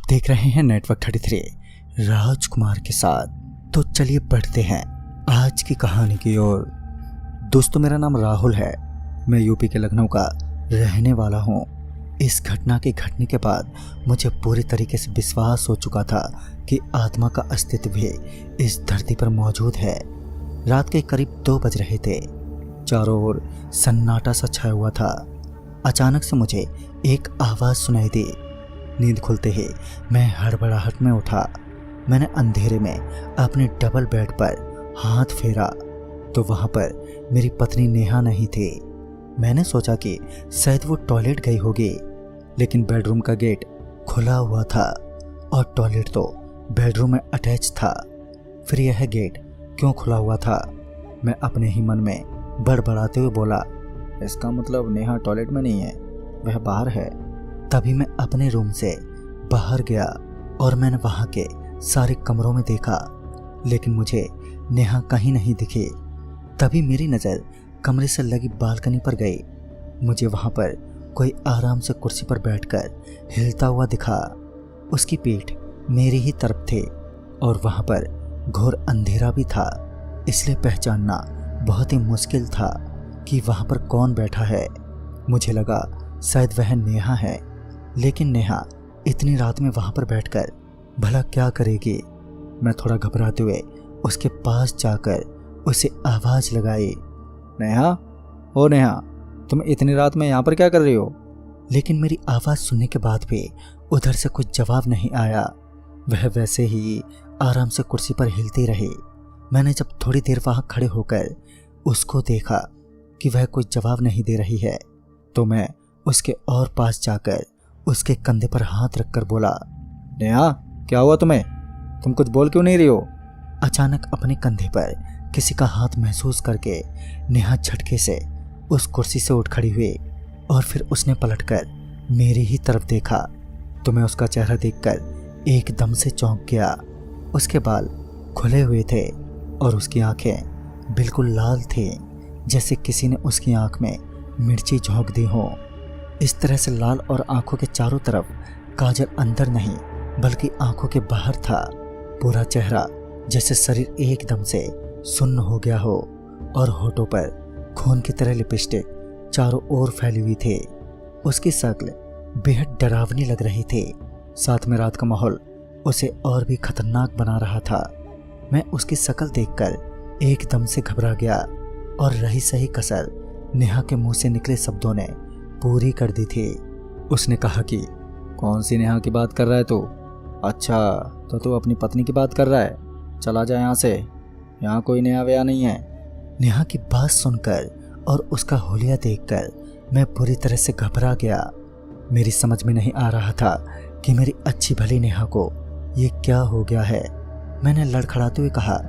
देख रहे हैं नेटवर्क 33 राजकुमार के साथ। तो चलिए बढ़ते हैं आज की कहानी की ओर। दोस्तों, मेरा नाम राहुल है। मैं यूपी के लखनऊ का रहने वाला हूँ। इस घटना के घटने के बाद मुझे पूरी तरीके से विश्वास हो चुका था कि आत्मा का अस्तित्व भी इस धरती पर मौजूद है। रात के करीब 2 बज रहे थे। चारों ओर सन्नाटा सा छाया हुआ था। अचानक से मुझे एक आवाज़ सुनाई दी। नींद खुलते ही मैं हड़बड़ाहट में उठा। मैंने अंधेरे में अपने डबल बेड पर हाथ फेरा तो वहाँ पर मेरी पत्नी नेहा नहीं थी। मैंने सोचा कि शायद वो टॉयलेट गई होगी, लेकिन बेडरूम का गेट खुला हुआ था और टॉयलेट तो बेडरूम में अटैच था। फिर यह गेट क्यों खुला हुआ था? मैं अपने ही मन में बड़बड़ाते हुए बोला, इसका मतलब नेहा टॉयलेट में नहीं है, वह बाहर है। तभी मैं अपने रूम से बाहर गया और मैंने वहाँ के सारे कमरों में देखा, लेकिन मुझे नेहा कहीं नहीं दिखी। तभी मेरी नज़र कमरे से लगी बालकनी पर गई। मुझे वहाँ पर कोई आराम से कुर्सी पर बैठकर हिलता हुआ दिखा। उसकी पीठ मेरी ही तरफ थी और वहाँ पर घोर अंधेरा भी था, इसलिए पहचानना बहुत ही मुश्किल था कि वहाँ पर कौन बैठा है। मुझे लगा शायद वह नेहा है, लेकिन नेहा इतनी रात में वहाँ पर बैठकर भला क्या करेगी? मैं थोड़ा घबराते हुए उसके पास जाकर उसे आवाज़ लगाई, नेहा, ओ नेहा, तुम इतनी रात में यहाँ पर क्या कर रही हो? लेकिन मेरी आवाज़ सुनने के बाद भी उधर से कुछ जवाब नहीं आया। वह वैसे ही आराम से कुर्सी पर हिलती रही। मैंने जब थोड़ी देर वहाँ खड़े होकर उसको देखा कि वह कोई जवाब नहीं दे रही है, तो मैं उसके और पास जाकर उसके कंधे पर हाथ रखकर बोला, नेहा, क्या हुआ तुम्हें? तुम कुछ बोल क्यों नहीं रही हो? अचानक अपने कंधे पर किसी का हाथ महसूस करके नेहा झटके से उस कुर्सी से उठ खड़ी हुई और फिर उसने पलटकर मेरी ही तरफ देखा तो मैं उसका चेहरा देखकर एकदम से चौंक गया। उसके बाल खुले हुए थे और उसकी आंखें बिल्कुल लाल थी, जैसे किसी ने उसकी आंख में मिर्ची झोंक दी हो। इस तरह से लाल और आंखों के चारों तरफ काजल अंदर नहीं बल्कि आंखों के बाहर था। पूरा चेहरा जैसे शरीर एकदम से सुन्न हो गया हो और होठों पर खून की तरह लिपस्टिक चारों ओर फैली हुई थी। उसकी शक्ल बेहद डरावनी लग रही थी। साथ में रात का माहौल उसे और भी खतरनाक बना रहा था। मैं उसकी शक्ल देखकर एकदम से घबरा गया और रही सही कसर नेहा के मुंह से निकले शब्दों ने पूरी कर दी थी। उसने कहा कि कौन सी नेहा की बात कर रहा है तू? अच्छा, तो तू अपनी पत्नी की बात कर रहा है? चला जा यहाँ से, यहाँ कोई नेहा वेहा नहीं है। नेहा की बात सुनकर और उसका हुलिया देखकर मैं पूरी तरह से घबरा गया। मेरी समझ में नहीं आ रहा था कि मेरी अच्छी भली नेहा को ये क्या हो गया है। मैंने लड़खड़ाते हुए कहा,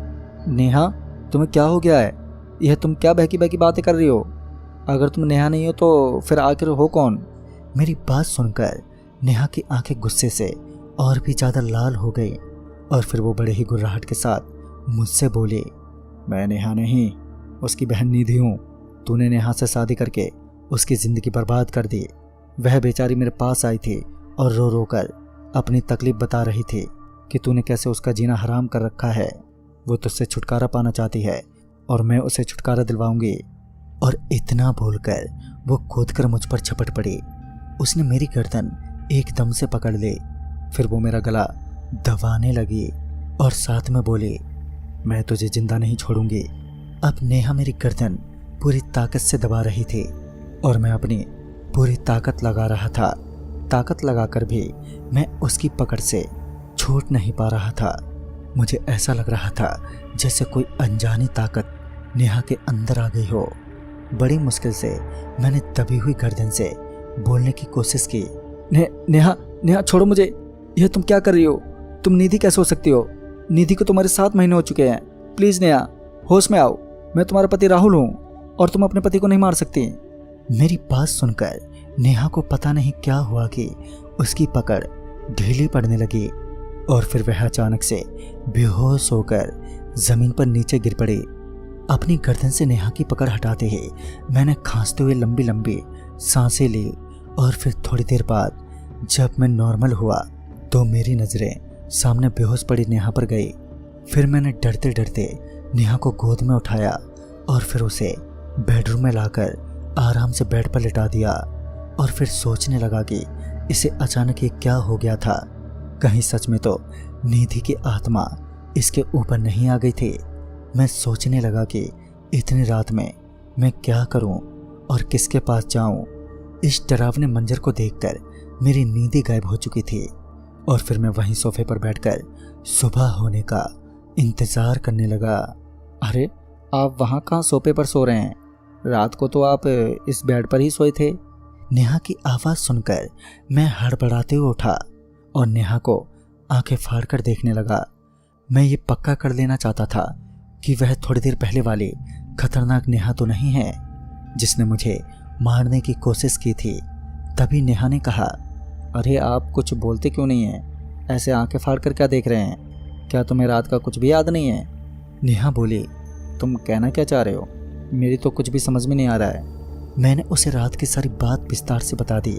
नेहा, तुम्हें क्या हो गया है? यह तुम क्या बहकी बहकी बातें कर रही हो? अगर तुम नेहा नहीं हो तो फिर आखिर हो कौन? मेरी बात सुनकर नेहा की आंखें गुस्से से और भी ज़्यादा लाल हो गई और फिर वो बड़े ही गुर्राहट के साथ मुझसे बोली, मैं नेहा नहीं, उसकी बहन निधि हूँ। तूने नेहा से शादी करके उसकी ज़िंदगी बर्बाद कर दी। वह बेचारी मेरे पास आई थी और रो रो कर अपनी तकलीफ़ बता रही थी कि तूने कैसे उसका जीना हराम कर रखा है। वो तुझसे छुटकारा पाना चाहती है और मैं उसे छुटकारा दिलवाऊंगी। और इतना बोलकर वो कूदकर मुझ पर झपट पड़ी। उसने मेरी गर्दन एकदम से पकड़ ली। फिर वो मेरा गला दबाने लगी और साथ में बोली, मैं तुझे जिंदा नहीं छोड़ूंगी। अब नेहा मेरी गर्दन पूरी ताकत से दबा रही थी और मैं अपनी पूरी ताकत लगा रहा था। ताकत लगाकर भी मैं उसकी पकड़ से छूट नहीं पा रहा था। मुझे ऐसा लग रहा था जैसे कोई अनजानी ताकत नेहा के अंदर आ गई हो। बड़ी मुश्किल से मैंने दबी हुई गर्दन से बोलने की कोशिश की, नेहा, नेहा, छोड़ो मुझे। यह तुम क्या कर रही हो? तुम निधि कैसे हो सकती हो? निधि को तुम्हारे 7 महीने हो चुके हैं। प्लीज़ नेहा, होश में आओ। मैं तुम्हारा पति राहुल हूँ और तुम अपने पति को नहीं मार सकती। मेरी बात सुनकर नेहा को पता नहीं क्या हुआ कि उसकी पकड़ ढीली पड़ने लगी और फिर वह अचानक से बेहोश होकर ज़मीन पर नीचे गिर पड़ी। अपनी गर्दन से नेहा की पकड़ हटाते ही मैंने खांसते हुए लंबी लंबी सांसें ली और फिर थोड़ी देर बाद जब मैं नॉर्मल हुआ तो मेरी नजरें सामने बेहोश पड़ी नेहा पर गई। फिर मैंने डरते डरते नेहा को गोद में उठाया और फिर उसे बेडरूम में लाकर आराम से बेड पर लिटा दिया और फिर सोचने लगा कि इसे अचानक ये क्या हो गया था। कहीं सच में तो निधि की आत्मा इसके ऊपर नहीं आ गई थी। मैं सोचने लगा कि इतनी रात में मैं क्या करूं और किसके पास जाऊं। इस डरावने मंजर को देखकर मेरी नींद ही गायब हो चुकी थी और फिर मैं वहीं सोफे पर बैठकर सुबह होने का इंतजार करने लगा। अरे आप वहाँ कहाँ सोफे पर सो रहे हैं? रात को तो आप इस बेड पर ही सोए थे। नेहा की आवाज़ सुनकर मैं हड़बड़ाते हुए उठा और नेहा को आंखें फाड़कर देखने लगा। मैं ये पक्का कर लेना चाहता था कि वह थोड़ी देर पहले वाली खतरनाक नेहा तो नहीं है जिसने मुझे मारने की कोशिश की थी। तभी नेहा ने कहा, अरे आप कुछ बोलते क्यों नहीं हैं? ऐसे आंखें फाड़ कर क्या देख रहे हैं? क्या तुम्हें रात का कुछ भी याद नहीं है? नेहा बोली, तुम कहना क्या चाह रहे हो? मेरी तो कुछ भी समझ में नहीं आ रहा है। मैंने उसे रात की सारी बात विस्तार से बता दी।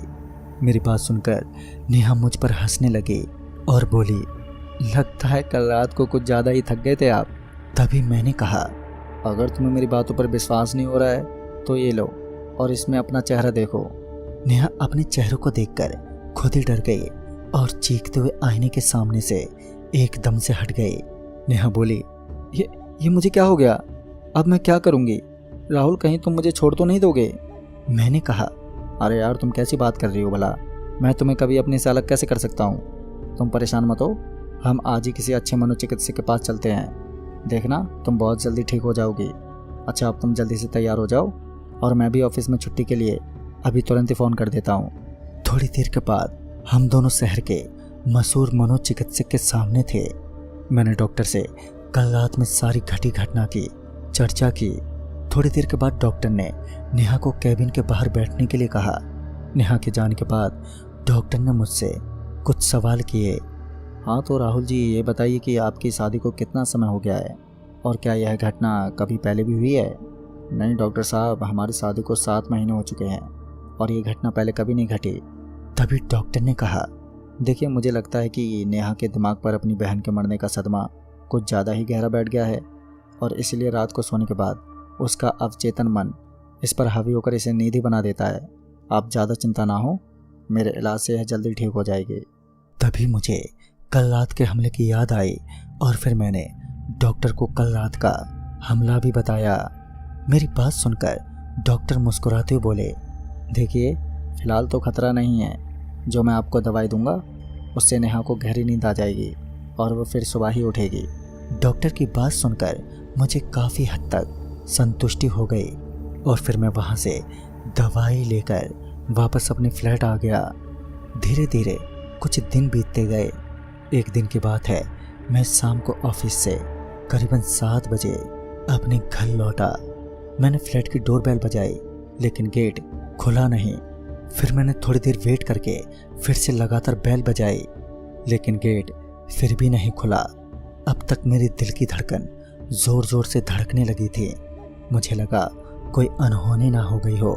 मेरी बात सुनकर नेहा मुझ पर हंसने लगी और बोली, लगता है कल रात को कुछ ज़्यादा ही थक गए थे आप। तभी मैंने कहा, अगर तुम्हें मेरी बातों पर विश्वास नहीं हो रहा है तो ये लो और इसमें अपना चेहरा देखो। नेहा अपने चेहरे को देखकर खुद ही डर गई और चीखते हुए आईने के सामने से एकदम से हट गई। नेहा बोली, ये मुझे क्या हो गया? अब मैं क्या करूँगी? राहुल, कहीं तुम मुझे छोड़ तो नहीं दोगे? मैंने कहा, अरे यार तुम कैसी बात कर रही हो भला? मैं तुम्हें कभी अपने से अलग कैसे कर सकता हूँ? तुम परेशान मत हो, हम आज ही किसी अच्छे मनोचिकित्सक के पास चलते हैं। देखना तुम बहुत जल्दी ठीक हो जाओगी। अच्छा अब तुम जल्दी से तैयार हो जाओ और मैं भी ऑफिस में छुट्टी के लिए अभी तुरंत ही फ़ोन कर देता हूँ। थोड़ी देर के बाद हम दोनों शहर के मशहूर मनोचिकित्सक के सामने थे। मैंने डॉक्टर से कल रात में सारी घटी घटना की चर्चा की। थोड़ी देर के बाद डॉक्टर ने नेहा को कैबिन के बाहर बैठने के लिए कहा। नेहा के जाने के बाद डॉक्टर ने मुझसे कुछ सवाल किए। हाँ तो राहुल जी, ये बताइए कि आपकी शादी को कितना समय हो गया है और क्या यह घटना कभी पहले भी हुई है? नहीं डॉक्टर साहब, हमारी शादी को 7 महीने हो चुके हैं और ये घटना पहले कभी नहीं घटी। तभी डॉक्टर ने कहा, देखिए मुझे लगता है कि नेहा के दिमाग पर अपनी बहन के मरने का सदमा कुछ ज़्यादा ही गहरा बैठ गया है और इसलिए रात को सोने के बाद उसका अवचेतन मन इस पर हावी होकर इसे नींद ही बना देता है। आप ज़्यादा चिंता ना हो, मेरे इलाज से यह जल्दी ठीक हो जाएगी। तभी मुझे कल रात के हमले की याद आई और फिर मैंने डॉक्टर को कल रात का हमला भी बताया। मेरी बात सुनकर डॉक्टर मुस्कुराते हुए बोले, देखिए फिलहाल तो खतरा नहीं है। जो मैं आपको दवाई दूंगा उससे नेहा को गहरी नींद आ जाएगी और वो फिर सुबह ही उठेगी। डॉक्टर की बात सुनकर मुझे काफ़ी हद तक संतुष्टि हो गई और फिर मैं वहाँ से दवाई लेकर वापस अपने फ्लैट आ गया। धीरे धीरे कुछ दिन बीतते गए। एक दिन की बात है, मैं शाम को ऑफिस से करीबन 7 बजे अपने घर लौटा। मैंने फ्लैट की डोरबेल बजाई लेकिन गेट खुला नहीं। फिर मैंने थोड़ी देर वेट करके फिर से लगातार बेल बजाई लेकिन गेट फिर भी नहीं खुला। अब तक मेरे दिल की धड़कन ज़ोर ज़ोर से धड़कने लगी थी। मुझे लगा कोई अनहोनी ना हो गई हो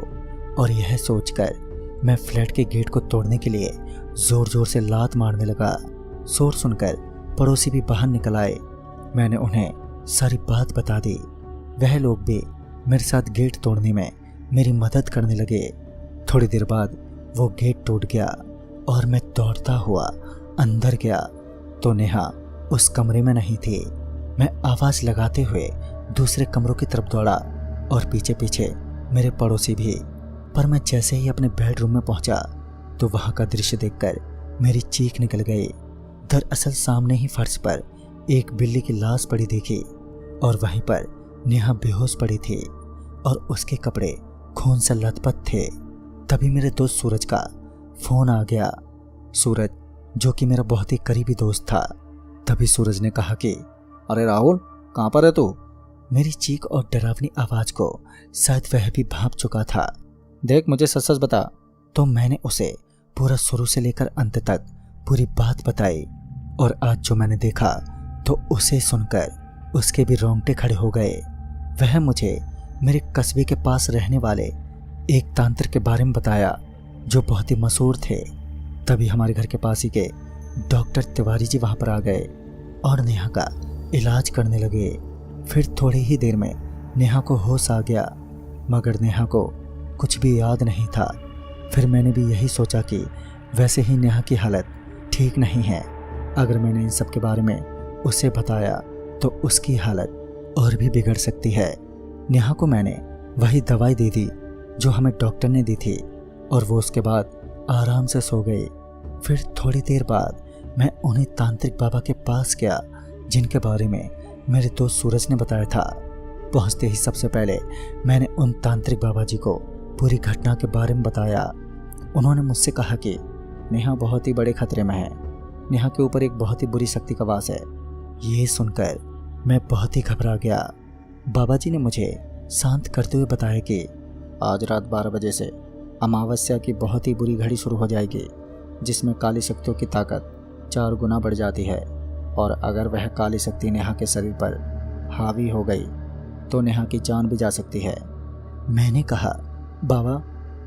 और यह सोचकर मैं फ्लैट के गेट को तोड़ने के लिए ज़ोर ज़ोर से लात मारने लगा। शोर सुनकर पड़ोसी भी बाहर निकल आए। मैंने उन्हें सारी बात बता दी। वह लोग भी मेरे साथ गेट तोड़ने में मेरी मदद करने लगे। थोड़ी देर बाद वो गेट टूट गया और मैं दौड़ता हुआ अंदर गया तो नेहा उस कमरे में नहीं थी। मैं आवाज़ लगाते हुए दूसरे कमरों की तरफ दौड़ा और पीछे पीछे मेरे पड़ोसी भी। पर मैं जैसे ही अपने बेडरूम में पहुंचा तो वहां का दृश्य देखकर मेरी चीख निकल गई। दरअसल सामने ही फर्श पर एक बिल्ली की लाश पड़ी देखी और वहीं पर नेहा बेहोश पड़ी थी और उसके कपड़े खून से लथपथ थे। तभी मेरे दोस्त सूरज का फोन आ गया। सूरज जो कि मेरा बहुत ही करीबी दोस्त था। तभी सूरज ने कहा कि अरे राहुल, कहाँ पर है तू? मेरी चीख और डरावनी आवाज को शायद वह भी भांप चुका था। देख मुझे सच सच बता। तो मैंने उसे पूरा शुरू से लेकर अंत तक पूरी बात बताई और आज जो मैंने देखा तो उसे सुनकर उसके भी रोंगटे खड़े हो गए। वह मुझे मेरे कस्बे के पास रहने वाले एक तांत्रिक के बारे में बताया जो बहुत ही मशहूर थे। तभी हमारे घर के पास ही के डॉक्टर तिवारी जी वहां पर आ गए और नेहा का इलाज करने लगे। फिर थोड़ी ही देर में नेहा को होश आ गया, मगर नेहा को कुछ भी याद नहीं था। फिर मैंने भी यही सोचा कि वैसे ही नेहा की हालत ठीक नहीं है, अगर मैंने इन सब के बारे में उसे बताया तो उसकी हालत और भी बिगड़ सकती है। नेहा को मैंने वही दवाई दे दी जो हमें डॉक्टर ने दी थी और वो उसके बाद आराम से सो गई। फिर थोड़ी देर बाद मैं उन्हीं तांत्रिक बाबा के पास गया जिनके बारे में मेरे दोस्त सूरज ने बताया था। पहुंचते ही सबसे पहले मैंने उन तांत्रिक बाबा जी को पूरी घटना के बारे में बताया। उन्होंने मुझसे कहा कि नेहा बहुत ही बड़े खतरे में है, नेहा के ऊपर एक बहुत ही बुरी शक्ति का वास है। ये सुनकर मैं बहुत ही घबरा गया। बाबा जी ने मुझे शांत करते हुए बताया कि आज रात 12 बजे से अमावस्या की बहुत ही बुरी घड़ी शुरू हो जाएगी, जिसमें काली शक्तियों की ताकत 4 गुना बढ़ जाती है, और अगर वह काली शक्ति नेहा के शरीर पर हावी हो गई तो नेहा की जान भी जा सकती है। मैंने कहा, बाबा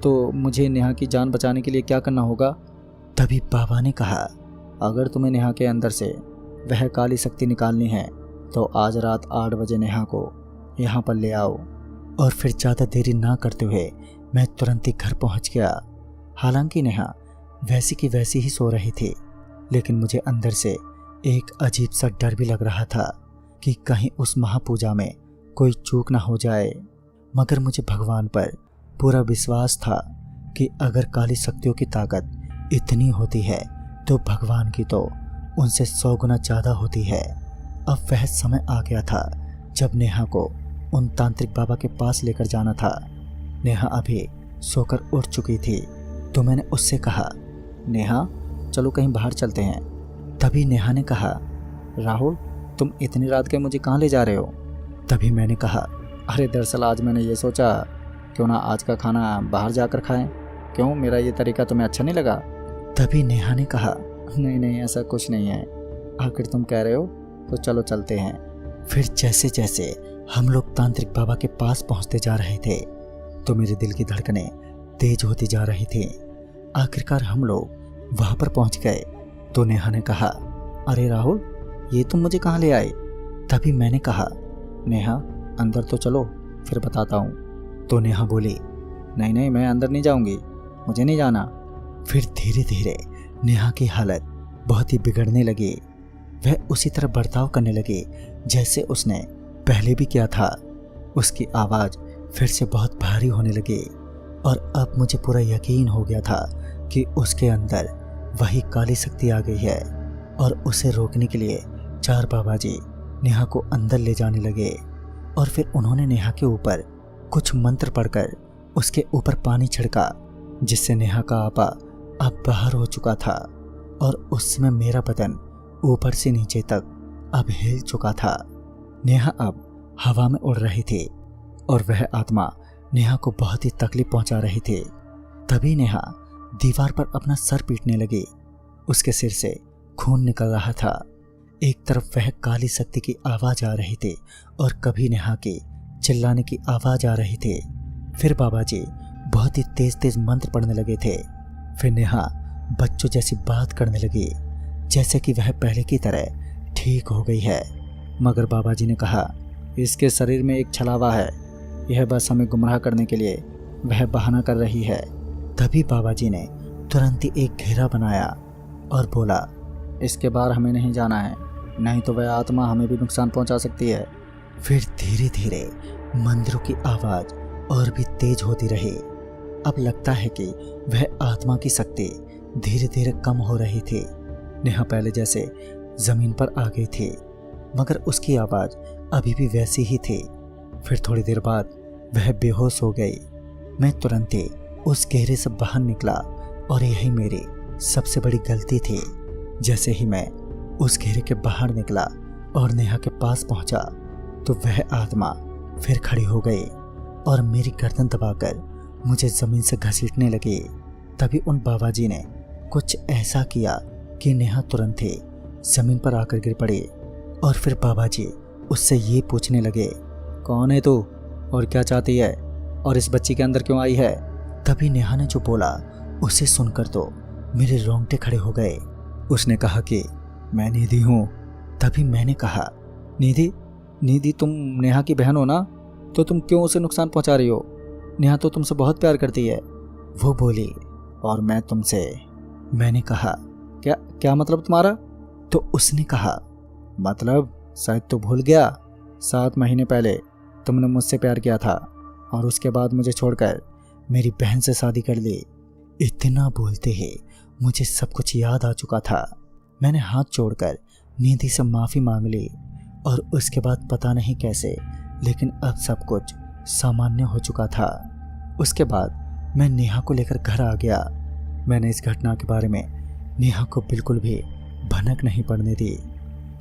तो मुझे नेहा की जान बचाने के लिए क्या करना होगा? तभी बाबा ने कहा, अगर तुम्हें नेहा के अंदर से वह काली शक्ति निकालनी है तो आज रात 8 बजे नेहा को यहाँ पर ले आओ। और फिर ज़्यादा देरी ना करते हुए मैं तुरंत ही घर पहुँच गया। हालांकि नेहा वैसी की वैसी ही सो रही थी, लेकिन मुझे अंदर से एक अजीब सा डर भी लग रहा था कि कहीं उस महापूजा में कोई चूक ना हो जाए। मगर मुझे भगवान पर पूरा विश्वास था कि अगर काली शक्तियों की ताकत इतनी होती है तो भगवान की तो उनसे 100 गुना ज़्यादा होती है। अब वह समय आ गया था जब नेहा को उन तांत्रिक बाबा के पास लेकर जाना था। नेहा अभी सोकर उठ चुकी थी, तो मैंने उससे कहा, नेहा चलो कहीं बाहर चलते हैं। तभी नेहा ने कहा, राहुल तुम इतनी रात के मुझे कहाँ ले जा रहे हो? तभी मैंने कहा, अरे दरअसल आज मैंने ये सोचा क्यों ना आज का खाना बाहर जाकर खाएं। क्यों, मेरा ये तरीका तुम्हें अच्छा नहीं लगा? तभी नेहा ने कहा, नहीं नहीं ऐसा कुछ नहीं है, आखिर तुम कह रहे हो तो चलो चलते हैं। फिर जैसे जैसे हम लोग तांत्रिक बाबा के पास पहुंचते जा रहे थे तो मेरे दिल की धड़कनें तेज होती जा रही थी। आखिरकार हम लोग वहां पर पहुंच गए तो नेहा ने कहा, अरे राहुल ये तुम मुझे कहाँ ले आए? तभी मैंने कहा, नेहा अंदर तो चलो फिर बताता हूँ। तो नेहा बोली, नहीं नहीं मैं अंदर नहीं जाऊंगी, मुझे नहीं जाना। फिर धीरे धीरे नेहा की हालत बहुत ही बिगड़ने लगी। वह उसी तरह बर्ताव करने लगी जैसे उसने पहले भी किया था। उसकी आवाज़ फिर से बहुत भारी होने लगी और अब मुझे पूरा यकीन हो गया था कि उसके अंदर वही काली शक्ति आ गई है। और उसे रोकने के लिए 4 बाबा जी नेहा को अंदर ले जाने लगे और फिर उन्होंने नेहा के ऊपर कुछ मंत्र पढ़कर उसके ऊपर पानी छिड़का, जिससे नेहा का आपा अब बाहर हो चुका था और उस समय मेरा बदन ऊपर से नीचे तक अब हिल चुका था। नेहा अब हवा में उड़ रही थी और वह आत्मा नेहा को बहुत ही तकलीफ पहुंचा रही थी। तभी नेहा दीवार पर अपना सर पीटने लगी। उसके सिर से खून निकल रहा था। एक तरफ वह काली शक्ति की आवाज आ रही थी और कभी नेहा की चिल्लाने की आवाज आ रही थी। फिर बाबा जी बहुत ही तेज तेज मंत्र पढ़ने लगे थे। फिर नेहा बच्चों जैसी बात करने लगी जैसे कि वह पहले की तरह ठीक हो गई है। मगर बाबा जी ने कहा, इसके शरीर में एक छलावा है, यह बस हमें गुमराह करने के लिए वह बहाना कर रही है। तभी बाबा जी ने तुरंत ही एक घेरा बनाया और बोला, इसके बाहर हमें नहीं जाना है, नहीं तो वह आत्मा हमें भी नुकसान पहुंचा सकती है। फिर धीरे धीरे मंदिरों की आवाज और भी तेज होती रही। अब लगता है कि वह आत्मा की शक्ति धीरे धीरे कम हो रही थी। नेहा पहले जैसे जमीन पर आ गई थी, मगर उसकी आवाज अभी भी वैसी ही थी। फिर थोड़ी देर बाद वह बेहोश हो गई। मैं तुरंत ही उस घेरे से बाहर निकला और यही मेरी सबसे बड़ी गलती थी। जैसे ही मैं उस घेरे के बाहर निकला और नेहा के पास पहुंचा तो वह आत्मा फिर खड़ी हो गई और मेरी गर्दन दबाकर मुझे जमीन से घसीटने लगी। तभी उन बाबा जी ने कुछ ऐसा किया कि नेहा तुरंत ही जमीन पर आकर गिर पड़ी। और फिर बाबा जी उससे ये पूछने लगे, कौन है तू और क्या चाहती है और इस बच्ची के अंदर क्यों आई है? तभी नेहा ने जो बोला उसे सुनकर तो मेरे रोंगटे खड़े हो गए। उसने कहा कि मैं निधि हूँ। तभी मैंने कहा, निधि निधि तुम नेहा की बहन हो ना, तो तुम क्यों उसे नुकसान पहुंचा रही हो? नेहा तो तुमसे बहुत प्यार करती है। वो बोली, और मैं तुमसे। मैंने कहा, क्या क्या मतलब तुम्हारा? तो उसने कहा, मतलब शायद तो भूल गया, 7 महीने पहले तुमने मुझसे प्यार किया था और उसके बाद मुझे छोड़कर मेरी बहन से शादी कर ली। इतना बोलते ही मुझे सब कुछ याद आ चुका था। मैंने हाथ जोड़कर निधि से माफ़ी मांग ली और उसके बाद पता नहीं कैसे, लेकिन अब सब कुछ सामान्य हो चुका था। उसके बाद मैं नेहा को लेकर घर आ गया। मैंने इस घटना के बारे में नेहा को बिल्कुल भी भनक नहीं पड़ने दी,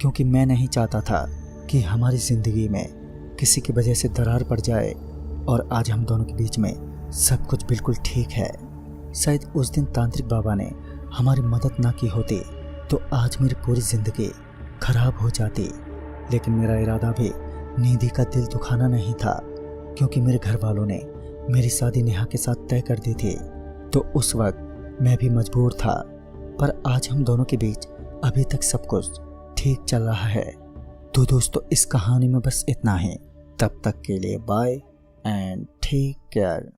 क्योंकि मैं नहीं चाहता था कि हमारी ज़िंदगी में किसी की वजह से दरार पड़ जाए। और आज हम दोनों के बीच में सब कुछ बिल्कुल ठीक है। शायद उस दिन तांत्रिक बाबा ने हमारी मदद ना की होती तो आज मेरी पूरी ज़िंदगी खराब हो जाती। लेकिन मेरा इरादा भी निधि का दिल दुखाना नहीं था, क्योंकि मेरे घर वालों ने मेरी शादी नेहा के साथ तय कर दी थी। तो उस वक्त मैं भी मजबूर था, पर आज हम दोनों के बीच अभी तक सब कुछ ठीक चल रहा है। तो दोस्तों, इस कहानी में बस इतना ही। तब तक के लिए बाय एंड टेक केयर।